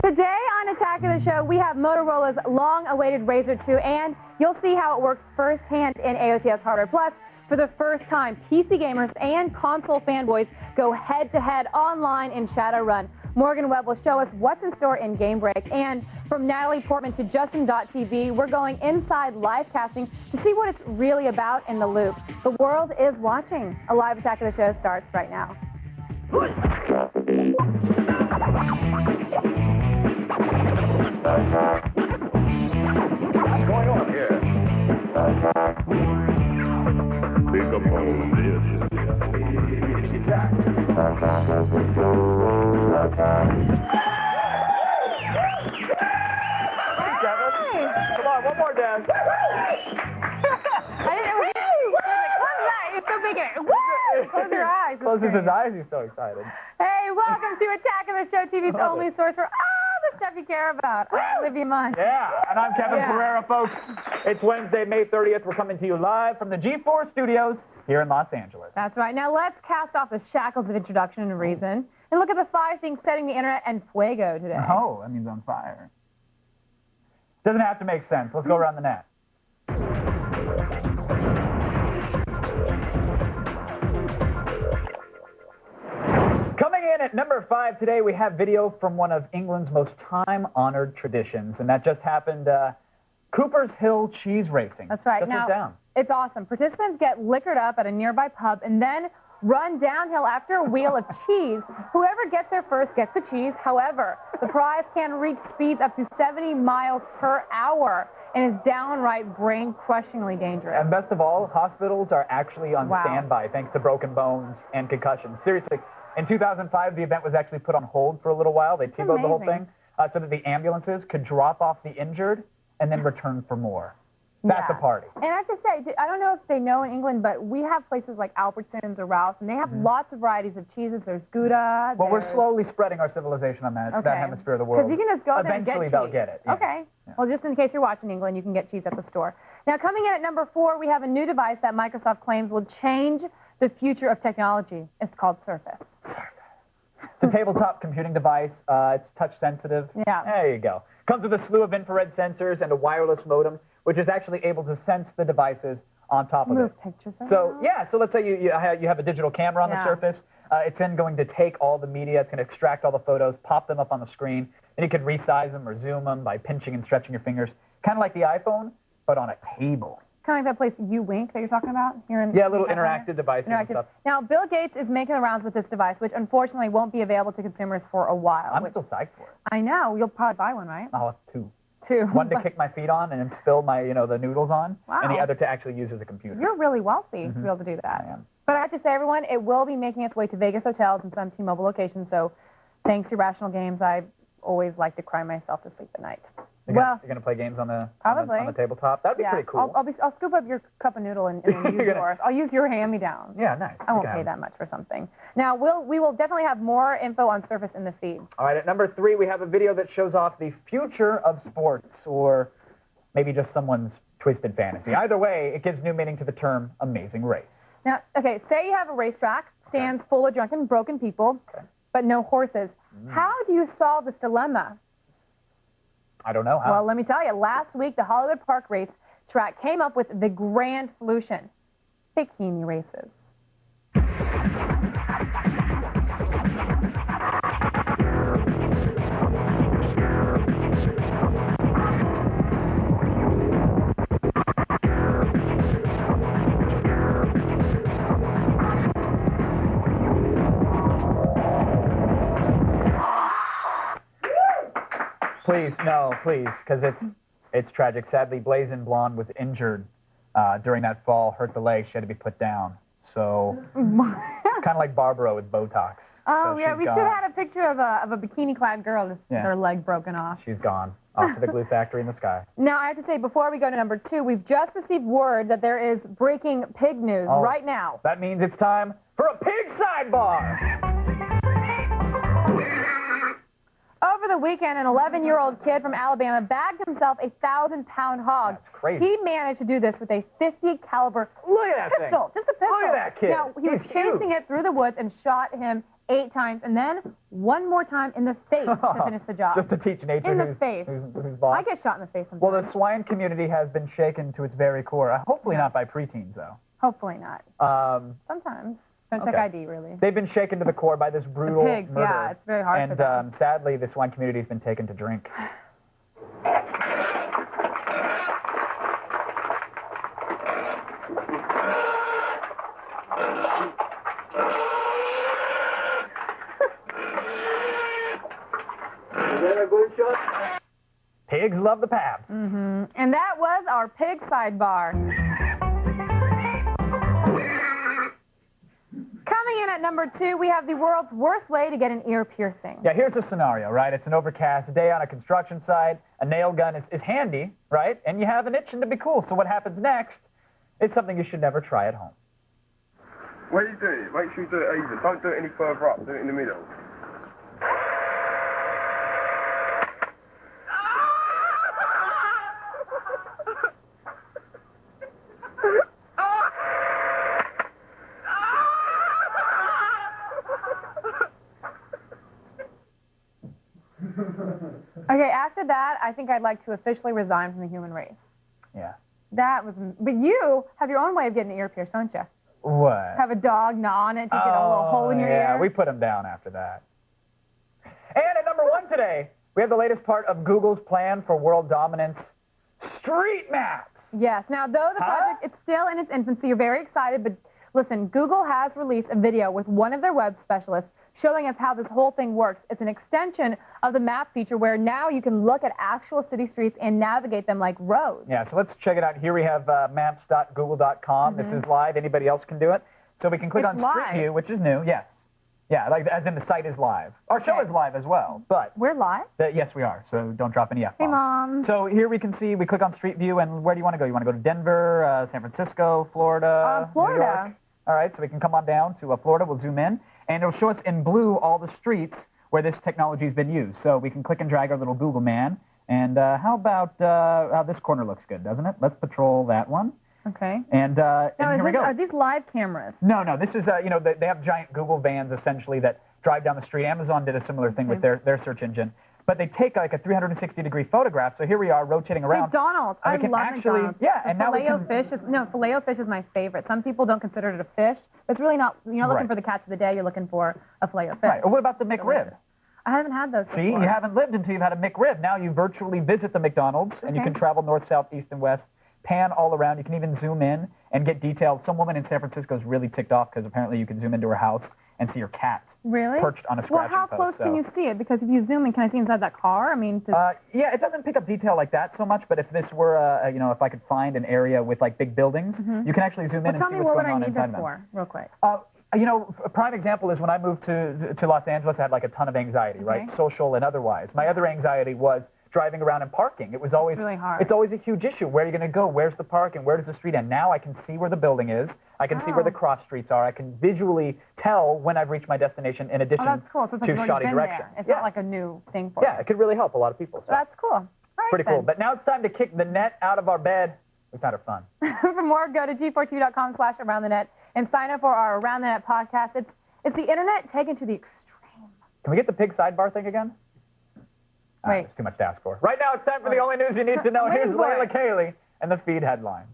Today on Attack of the Show, we have Motorola's long-awaited Razr 2, and you'll see how it works firsthand in AOTS Hardware Plus. For the first time, PC gamers and console fanboys go head-to-head online in Shadowrun. Morgan Webb will show us what's in store in Game Break. And from Natalie Portman to Justin.tv, we're going inside live casting to see what it's really about in the loop. The world is watching. A live Attack of the Show starts right now. What's going on here? Pick up on this. Attack. Hey, Kevin. Come on, one more dance. It's so big. Close your eyes. Closes his eyes, he's so excited. Hey, welcome to Attack of the Show, TV's only source for all the stuff you care about. I'm ENunn. Yeah, and I'm Kevin Pereira, folks. It's Wednesday, May 30th. We're coming to you live from the G4 studios here in Los Angeles. That's right. Now let's cast off the shackles of introduction and reason and look at the 5 things setting the internet en fuego today. Oh, that means on fire. Doesn't have to make sense. Let's go around the net. Coming in at number 5 today, we have video from one of England's most time-honored traditions, and that just happened, Cooper's Hill cheese racing. That's right. Just now, went down. It's awesome. Participants get liquored up at a nearby pub and then run downhill after a wheel of cheese. Whoever gets there first gets the cheese. However, the prize can reach speeds up to 70 miles per hour and is downright brain-crushingly dangerous. And best of all, hospitals are actually on standby thanks to broken bones and concussions. Seriously, in 2005, the event was actually put on hold for a little while. They T-bowed the whole thing so that the ambulances could drop off the injured and then return for more. That's a party. And I have to say, I don't know if they know in England, but we have places like Albertsons or Ralph's, and they have lots of varieties of cheeses. There's Gouda. Well, we're slowly spreading our civilization on that hemisphere of the world. Because you can just go there and get Eventually, cheese. they'll get it. Yeah. Okay. Yeah. Well, just in case you're watching England, you can get cheese at the store. Now, coming in at number 4, we have a new device that Microsoft claims will change the future of technology. It's called Surface. It's a tabletop computing device. It's touch sensitive. Yeah. There you go. Comes with a slew of infrared sensors and a wireless modem, which is actually able to sense the devices on top of it. Move pictures around. So, yeah, so let's say you have a digital camera on the Surface. It's then going to take all the media, it's going to extract all the photos, pop them up on the screen, and you can resize them or zoom them by pinching and stretching your fingers. Kind of like the iPhone, but on a table. Kind of like that place You Wink that you're talking about? Here in little interactive devices and stuff. Now, Bill Gates is making the rounds with this device, which unfortunately won't be available to consumers for a while. I'm still psyched for it. I know. You'll probably buy one, right? I'll have 2. 2. One to kick my feet on and then spill my, the noodles on, and the other to actually use as a computer. You're really wealthy to be able to do that. I am. But I have to say, everyone, it will be making its way to Vegas hotels and some T-Mobile locations, so thanks to Rational Games, I always like to cry myself to sleep at night. You're going to play games on the tabletop? That'd be pretty cool. I'll scoop up your cup of noodle and use yours. I'll use your hand-me-down. Yeah, nice. I won't pay that much for something. Now, we will definitely have more info on Surface in the feed. All right, at number 3, we have a video that shows off the future of sports, or maybe just someone's twisted fantasy. Either way, it gives new meaning to the term amazing race. Now, okay, say you have a racetrack, stands full of drunken, broken people, but no horses. How do you solve this dilemma? I don't know how. Well, let me tell you. Last week, the Hollywood Park race track came up with the grand solution: bikini races. Please, no, please, because it's tragic. Sadly, Blazing Blonde was injured during that fall, hurt the leg. She had to be put down. So, kind of like Barbara with Botox. Oh, so yeah, we should have had a picture of a bikini-clad girl with her leg broken off. She's gone. Off to the glue factory in the sky. Now, I have to say, before we go to number 2, we've just received word that there is breaking pig news right now. That means it's time for a pig sidebar. Over the weekend, an 11-year-old kid from Alabama bagged himself a 1,000-pound hog. That's crazy. He managed to do this with a .50 caliber Look at that pistol. Thing. Just a pistol. Look at that kid. Now, he was chasing it through the woods and shot him 8 times, and then one more time in the face to finish the job. Just to teach nature in the face. who's boss. I get shot in the face sometimes. Well, the swine community has been shaken to its very core. Hopefully not by preteens, though. Hopefully not. Sometimes. Don't check ID, really. They've been shaken to the core by this brutal pigs, murder. yeah, it's very hard for them. And sadly, the swine community has been taken to drink. Pigs love the paps. And that was our pig sidebar. Coming in at number 2, we have the world's worst way to get an ear piercing. Yeah, here's the scenario, right? It's an overcast day on a construction site. A nail gun is handy, right? And you have an itching to be cool. So what happens next is something you should never try at home. When you do it, make sure you do it even. Don't do it any further up. Do it in the middle. Okay, after that, I think I'd like to officially resign from the human race. Yeah. That was... But you have your own way of getting an ear pierced, don't you? What? Have a dog gnaw on it to get a little hole in your ear? Yeah, we put him down after that. And at number 1 today, we have the latest part of Google's plan for world dominance, street maps. Yes. Now, though the project is still in its infancy, you're very excited, but listen, Google has released a video with one of their web specialists showing us how this whole thing works. It's an extension of the map feature where now you can look at actual city streets and navigate them like roads. Yeah, so let's check it out. Here we have maps.google.com. This is live. Anybody else can do it. So we can click on Street View, which is new. Yes. Yeah, like as in the site is live. Our show is live as well, but... We're live? Yes, we are, so don't drop any F-bombs. Hey, Mom. So here we can see, we click on Street View, and where do you want to go? You want to go to Denver, San Francisco, Florida, Florida. New York? All right, so we can come on down to Florida. We'll zoom in, and it'll show us in blue all the streets where this technology has been used. So we can click and drag our little Google man, and how about this corner looks good, doesn't it? Let's patrol that one. Okay. And here we go. Are these live cameras? No, this is, you know, they have giant Google vans, essentially, that drive down the street. Amazon did a similar thing with their search engine. But they take, like, a 360-degree photograph. So here we are, rotating around. McDonald's. I love McDonald's. Yeah, and now we can... Filet-O-Fish is my favorite. Some people don't consider it a fish. It's really not... You're not looking for the catch of the day. You're looking for a Filet-O-Fish. Right. Well, what about the McRib? I haven't had those before. See, you haven't lived until you've had a McRib. Now you virtually visit the McDonald's, and you can travel north, south, east, and west, pan all around. You can even zoom in and get detailed. Some woman in San Francisco is really ticked off because apparently you can zoom into her house and see her cat perched on a scratching Well, how close can you see it? Because if you zoom in, can I see inside that car? I mean, yeah, it doesn't pick up detail like that so much. But if this were, you know, if I could find an area with like big buildings, you can actually zoom in and see what's going on inside them. Tell me what I need this for, real quick. You know, a prime example is when I moved to Los Angeles, I had like a ton of anxiety, right? Social and otherwise. My other anxiety was driving around and parking. It was always really hard. It's always a huge issue. Where are you going to go? Where's the park and where does the street end? Now I can see where the building is. I can see where the cross streets are. I can visually tell when I've reached my destination in addition that's cool. So it's like to shoddy directions. It's not like a new thing for you. Yeah, it could really help a lot of people. So. That's cool. All right, pretty cool. But now it's time to kick the net out of our bed. We've had our fun. For more, go to g4tv.com/aroundthenet and sign up for our Around the Net podcast. It's the internet taken to the extreme. Can we get the pig sidebar thing again? Wait. It's too much to ask for. Right now, it's time for the only news you need to know. Here's Layla Cayley and the feed headlines.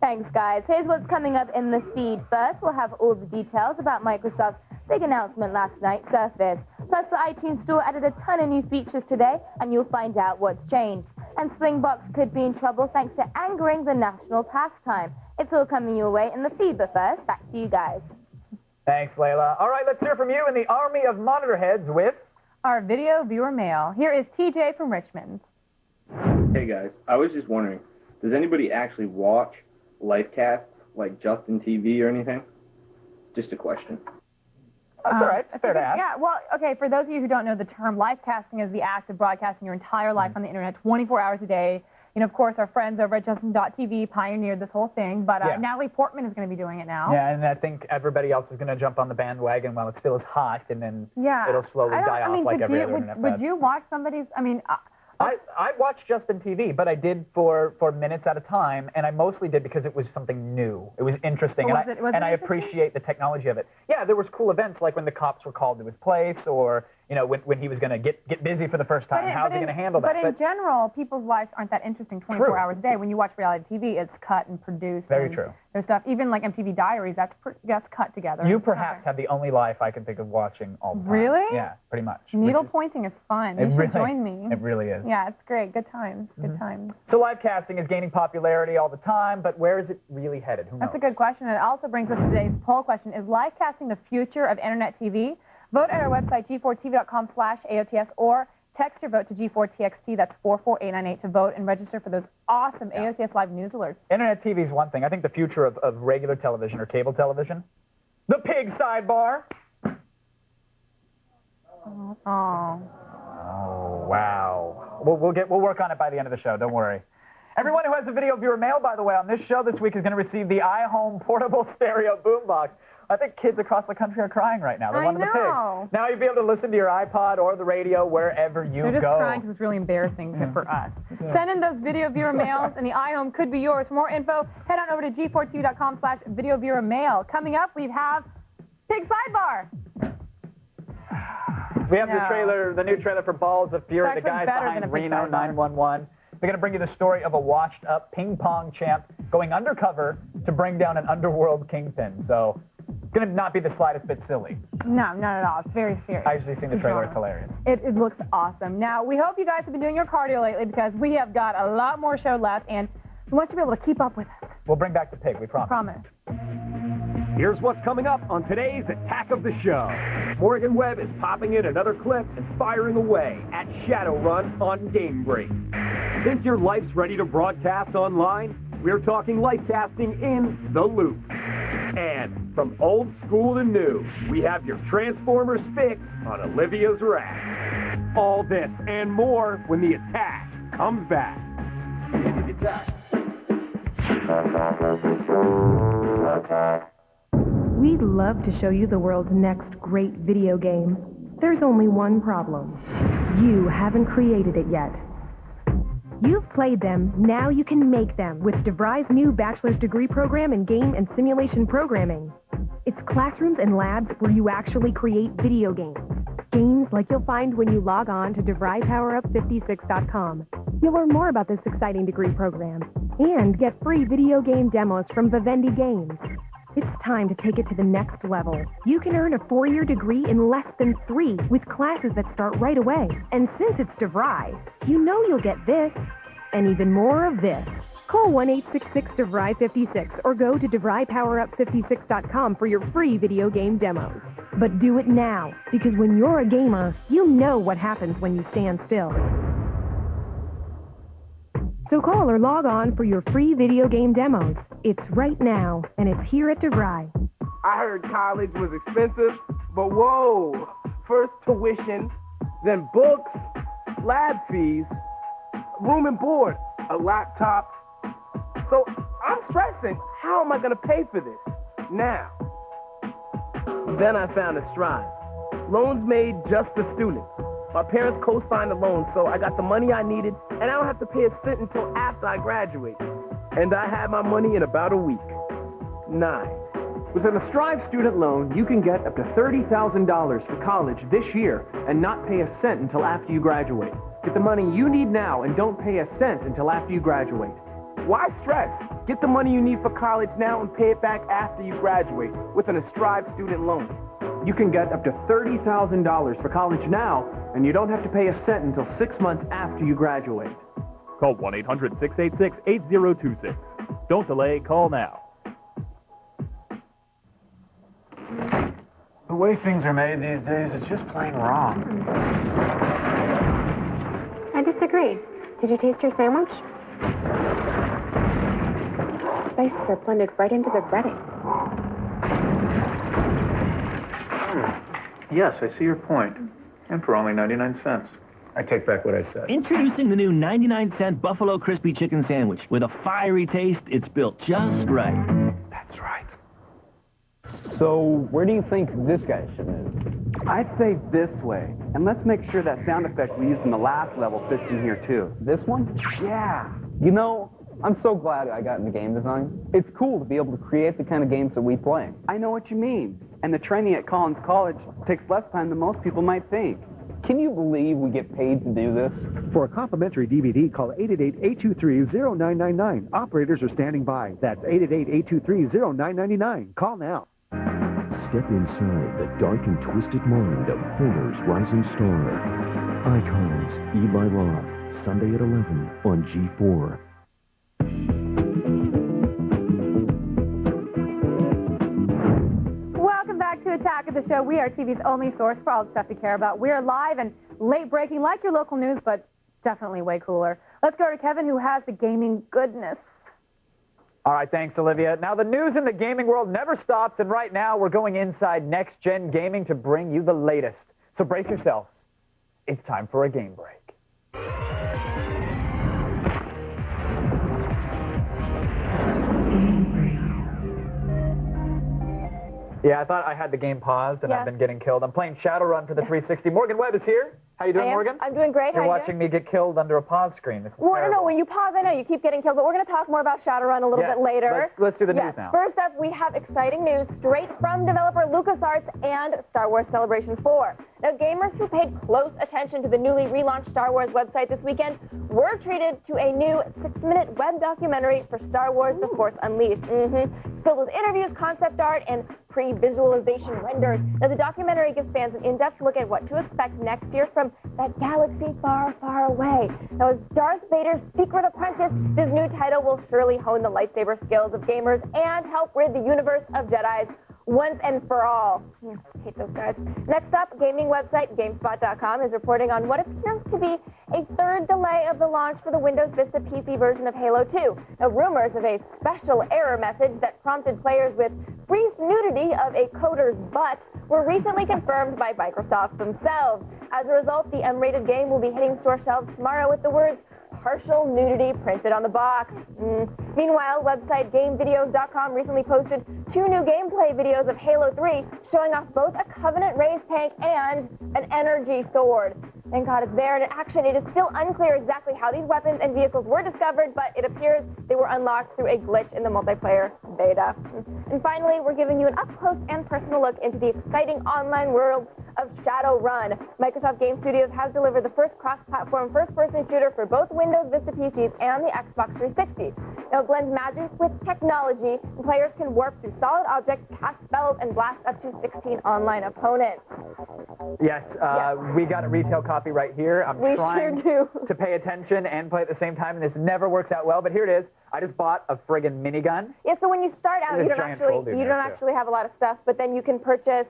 Thanks, guys. Here's what's coming up in the feed. First, we'll have all the details about Microsoft's big announcement last night, Surface. Plus, the iTunes Store added a ton of new features today, and you'll find out what's changed. And Slingbox could be in trouble thanks to angering the national pastime. It's all coming your way in the feed, but first, back to you guys. Thanks, Layla. All right, let's hear from you in the army of monitor heads with... our video viewer mail. Here is TJ from Richmond. Hey guys, I was just wondering, does anybody actually watch live casts like Justin TV or anything? Just a question. That's all right. It's fair to ask. Yeah, well, okay, for those of you who don't know the term, live casting is the act of broadcasting your entire life on the internet 24 hours a day. You know, of course, our friends over at Justin.tv pioneered this whole thing, but Natalie Portman is going to be doing it now. Yeah, and I think everybody else is going to jump on the bandwagon while it still is hot, and then it'll slowly die off like every other internet fad. Would you watch somebody's, I mean, I watched Justin TV, but I did for minutes at a time, and I mostly did because it was something new. It was interesting, and I appreciate the technology of it. Yeah, there was cool events like when the cops were called to his place, or when he was going to get busy for the first time. How's he going to handle that? But in general, people's lives aren't that interesting 24 hours a day. When you watch reality TV, it's cut and produced. Very true. There's stuff, even like MTV Diaries, that's cut together. You perhaps have the only life I can think of watching all the time. Really? Yeah, pretty much. Needle pointing is fun. You should join me. It really is. Yeah, it's great. Good times. Good times. So live casting is gaining popularity all the time, but where is it really headed? Who knows? That's a good question. And it also brings us to today's poll question. Is live casting the future of internet TV? Vote at our website, g4tv.com/AOTS, or text your vote to G4TXT. That's 44898 to vote and register for those awesome AOTS Live news alerts. Internet TV is one thing. I think the future of regular television or cable television, the pig sidebar. Oh, wow. We'll work on it by the end of the show. Don't worry. Everyone who has a video viewer mail, by the way, on this show this week is going to receive the iHome portable stereo boombox. I think kids across the country are crying right now. They're wanting the pig. Now you'll be able to listen to your iPod or the radio wherever you go. They're just crying because it's really embarrassing for us. Send in those video viewer mails, and the iHome could be yours. For more info, head on over to G4TV.com/video viewer mail. Coming up, we have Pig Sidebar. We have the new trailer for Balls of Fury. The guys behind Reno 911. They're going to bring you the story of a washed-up ping pong champ going undercover to bring down an underworld kingpin. So it's going to not be the slightest bit silly. No, not at all. It's very serious. I've actually seen the trailer. It's hilarious. It looks awesome. Now, we hope you guys have been doing your cardio lately because we have got a lot more show left, and we want you to be able to keep up with us. We'll bring back the pig, we promise. Here's what's coming up on today's Attack of the Show. Morgan Webb is popping in another clip and firing away at Shadowrun on Game Break. Think your life's ready to broadcast online? We're talking life casting in The Loop. And from old school to new, we have your Transformers fix on Olivia's rack. All this and more when the Attack comes back. We'd love to show you the world's next great video game. There's only one problem. You haven't created it yet. You've played them, now you can make them with DeVry's new bachelor's degree program in game and simulation programming. It's classrooms and labs where you actually create video games. Games like you'll find when you log on to DeVryPowerUp56.com. You'll learn more about this exciting degree program and get free video game demos from Vivendi Games. It's time to take it to the next level. You can earn a 4-year degree in less than 3 with classes that start right away. And since it's DeVry, you know you'll get this and even more of this. Call 1-866-DeVry56 or go to DeVryPowerUp56.com for your free video game demos. But do it now, because when you're a gamer, you know what happens when you stand still. So call or log on for your free video game demos. It's right now, and it's here at DeVry. I heard college was expensive, but whoa! First tuition, then books, lab fees, room and board, a laptop. So I'm stressing. How am I going to pay for this now? Then I found a Strive. Loans made just for students. My parents co-signed the loan, so I got the money I needed, and I don't have to pay a cent until after I graduate. And I had my money in about a week. Nice. With a Strive student loan, you can get up to $30,000 for college this year and not pay a cent until after you graduate. Get the money you need now and don't pay a cent until after you graduate. Why stress? Get the money you need for college now and pay it back after you graduate with an Strive student loan. You can get up to $30,000 for college now, and you don't have to pay a cent until 6 months after you graduate. Call 1-800-686-8026. Don't delay, call now. The way things are made these days is just plain wrong. I disagree. Did you taste your sandwich? Spices are blended right into the breading. Yes, I see your point. And for only 99 cents. I take back what I said. Introducing the new 99-cent Buffalo Crispy Chicken Sandwich. With a fiery taste, it's built just right. That's right. So, where do you think this guy should move? I'd say this way. And let's make sure that sound effect we used in the last level fits in here too. This one? Yeah. You know, I'm so glad I got into game design. It's cool to be able to create the kind of games that we play. I know what you mean. And the training at Collins College takes less time than most people might think. Can you believe we get paid to do this? For a complimentary DVD, call 888-823-0999. Operators are standing by. That's 888-823-0999. Call now. Step inside the dark and twisted mind of Homer's rising star. Icons, Eli Roth, Sunday at 11 on G4. Welcome back to Attack of the Show. We are TV's only source for all the stuff you care about. We are live and late breaking like your local news, but definitely way cooler. Let's go to Kevin, who has the gaming goodness. All right, thanks, Olivia. Now, the news in the gaming world never stops, and right now we're going inside next-gen gaming to bring you the latest. So brace yourselves. It's time for a game break. Yeah, I thought I had the game paused, and I've been getting killed. I'm playing Shadowrun for the 360. Morgan Webb is here. How you doing, Morgan? I'm doing great. You're watching me get killed under a pause screen. This is well, terrible. no, when you pause, I know you keep getting killed, but we're going to talk more about Shadowrun a little bit later. Let's do the news now. First up, we have exciting news straight from developer LucasArts and Star Wars Celebration 4. Now, gamers who paid close attention to the newly relaunched Star Wars website this weekend were treated to a new 6-minute web documentary for Star Wars The Force Unleashed. Filled with interviews, concept art, and pre-visualization renders. Now, the documentary gives fans an in-depth look at what to expect next year from that galaxy far, far away. Now, as Darth Vader's secret apprentice, this new title will surely hone the lightsaber skills of gamers and help rid the universe of Jedis once and for all. I hate those guys. Next up, gaming website GameSpot.com is reporting on what appears to be a third delay of the launch for the Windows Vista PC version of Halo 2. Now, rumors of a special error message that prompted players with brief nudity of a coder's butt were recently confirmed by Microsoft themselves. As a result, the M-rated game will be hitting store shelves tomorrow with the words partial nudity printed on the box. Meanwhile, website GameVideos.com recently posted 2 new gameplay videos of Halo 3 showing off both a Covenant raise tank and an energy sword. Thank God it's there and in action. It is still unclear exactly how these weapons and vehicles were discovered, but it appears they were unlocked through a glitch in the multiplayer beta. And finally, we're giving you an up-close and personal look into the exciting online world of Shadowrun. Microsoft Game Studios has delivered the first cross-platform first-person shooter for both Windows Vista PCs and the Xbox 360. Now, it blends magic with technology, and players can warp through solid objects, cast spells, and blast up to 16 online opponents. Yes, we got a retail copy right here. I'm trying to pay attention and play at the same time, and this never works out well, but here it is. I just bought a friggin' minigun. Yeah, so when you start out, you don't actually have a lot of stuff, but then you can purchase,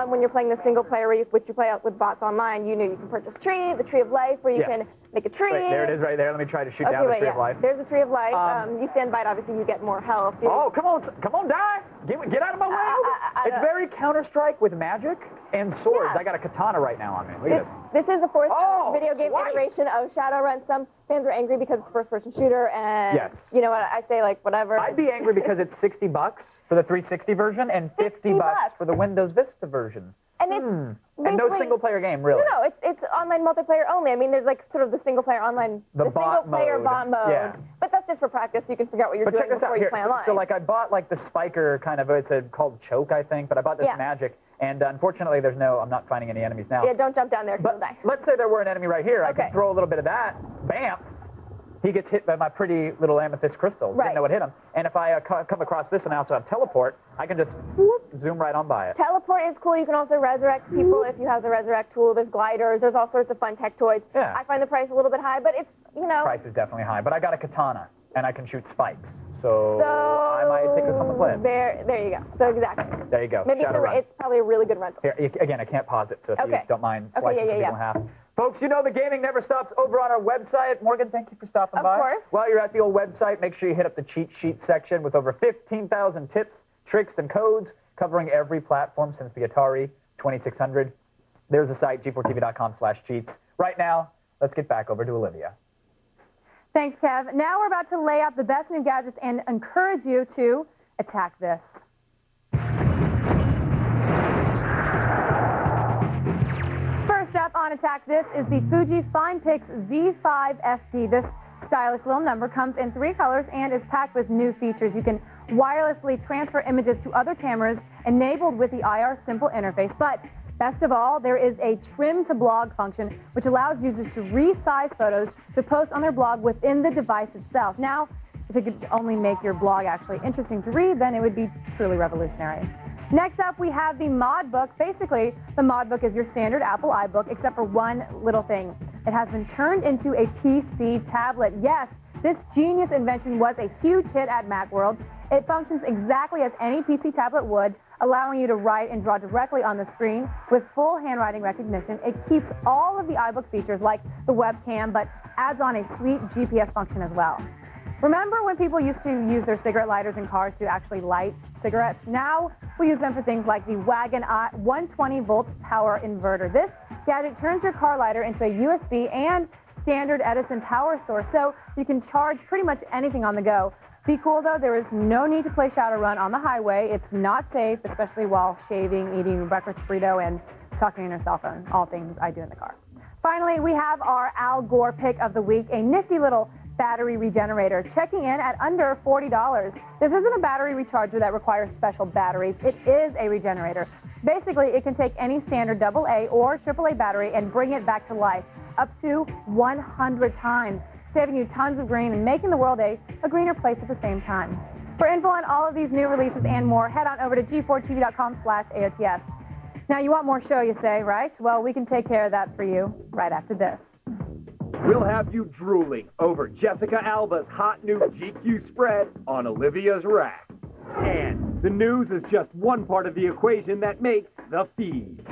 when you're playing the single player, which you play out with bots online, you can purchase the Tree of Life, where you can make a tree. Right, there it is right there. Let me try to shoot down the Tree of Life. There's the Tree of Life. You stand by it, obviously, you get more health. Oh, come on, die! Get out of my way! It's very Counter-Strike with magic and swords. I got a katana right now on me. Look at this is the fourth video game iteration of Shadowrun. Some fans are angry because it's a first-person shooter, and you know what, I say, like, whatever. I'd be angry because it's $60 for the 360 version and $50 for the Windows Vista version. And it's and no single-player game, really. No, it's online multiplayer only. I mean, there's like sort of the single-player online, the single-player bot mode. Yeah. But that's just for practice. You can figure out what you're doing before you play online. So, like, I bought, like, the spiker kind of, it's called Choke, I think, but I bought this magic. And unfortunately, I'm not finding any enemies now. Yeah, don't jump down there because you'll die. Let's say there were an enemy right here. I can throw a little bit of that. Bam! He gets hit by my pretty little amethyst crystal. Didn't know what hit him. And if I come across this and I also have teleport, I can just zoom right on by it. Teleport is cool. You can also resurrect people if you have the resurrect tool. There's gliders. There's all sorts of fun tech toys. Yeah. I find the price a little bit high, but it's, Price is definitely high. But I got a katana, and I can shoot spikes. So I might take this home and play it. There you go. So exactly. There you go. Maybe it's probably a really good rental. Here, again, I can't pause it, so if you don't mind slicing some people in half. Folks, you know the gaming never stops over on our website. Morgan, thank you for stopping by. Of course. While you're at the old website, make sure you hit up the cheat sheet section with over 15,000 tips, tricks, and codes covering every platform since the Atari 2600. There's the site, g4tv.com/cheats. Right now, let's get back over to Olivia. Thanks, Kev. Now we're about to lay out the best new gadgets and encourage you to attack this. on attack, this is the Fuji FinePix Z5 FD. This stylish little number comes in 3 colors and is packed with new features. You can wirelessly transfer images to other cameras enabled with the IR Simple interface. But best of all, there is a trim to blog function which allows users to resize photos to post on their blog within the device itself. Now, if it could only make your blog actually interesting to read, then it would be truly revolutionary. Next up, we have the Mod Book. Basically, the Mod Book is your standard Apple iBook, except for one little thing. It has been turned into a PC tablet. Yes, this genius invention was a huge hit at Macworld. It functions exactly as any PC tablet would, allowing you to write and draw directly on the screen with full handwriting recognition. It keeps all of the iBook features like the webcam, but adds on a sweet GPS function as well. Remember when people used to use their cigarette lighters in cars to actually light cigarettes? Now we use them for things like the Wagon 120-volt power inverter. This gadget turns your car lighter into a USB and standard Edison power source, so you can charge pretty much anything on the go. Be cool, though. There is no need to play Shadowrun on the highway. It's not safe, especially while shaving, eating breakfast burrito, and talking on your cell phone, all things I do in the car. Finally, we have our Al Gore pick of the week, a nifty little battery regenerator, checking in at under $40. This isn't a battery recharger that requires special batteries. It is a regenerator. Basically, it can take any standard AA or AAA battery and bring it back to life up to 100 times, saving you tons of green and making the world a greener place at the same time. For info on all of these new releases and more, head on over to g4tv.com/AOTS. Now, you want more show, you say, right? Well, we can take care of that for you right after this. We'll have you drooling over Jessica Alba's hot new GQ spread on Olivia's rack. And the news is just one part of the equation that makes the feed.